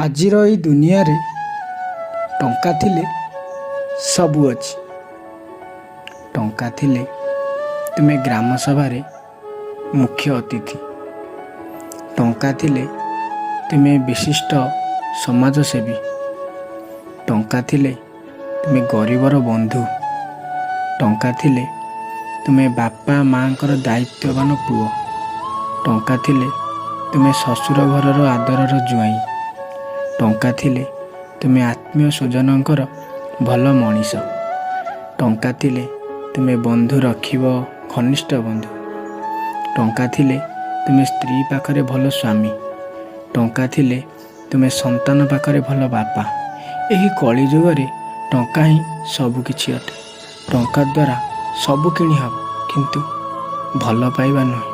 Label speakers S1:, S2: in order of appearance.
S1: ଆଜିର ଏଇ ଦୁନିଆରେ ଟଙ୍କା ଥିଲେ ସବୁ ଅଛି। ଟଙ୍କା ଥିଲେ ତୁମେ ଗ୍ରାମ ସଭାରେ ମୁଖ୍ୟ ଅତିଥି। ଟଙ୍କା ଥିଲେ ତୁମେ ବିଶିଷ୍ଟ ସମାଜସେବୀ। ଟଙ୍କା ଥିଲେ ତୁମେ ଗରିବର ବନ୍ଧୁ। ଟଙ୍କା ଥିଲେ ତୁମେ ବାପା ମାଆଙ୍କର ଦାୟିତ୍ୱବାନ ପୁଅ। ଟଙ୍କା ଥିଲେ ତୁମେ ଶ୍ୱଶୁର ଘରର ଆଦରର ଜ୍ୱାଇଁ। ଟଙ୍କା ଥିଲେ ତୁମେ ଆତ୍ମୀୟ ସ୍ୱଜନଙ୍କର ଭଲ ମଣିଷ। ଟଙ୍କା ଥିଲେ ତୁମେ ବନ୍ଧୁ ରଖିବ ଘନିଷ୍ଠ ବନ୍ଧୁ। ଟଙ୍କା ଥିଲେ ତୁମେ ସ୍ତ୍ରୀ ପାଖରେ ଭଲ ସ୍ୱାମୀ। ଟଙ୍କା ଥିଲେ ତୁମେ ସନ୍ତାନ ପାଖରେ ଭଲ ବାପା। ଏହି କଳିଯୁଗରେ ଟଙ୍କା ହିଁ ସବୁ କିଛି ଅଟେ। ଟଙ୍କା ଦ୍ୱାରା ସବୁ କିଣି ହେବ, କିନ୍ତୁ ଭଲ ପାଇବା ନୁହେଁ।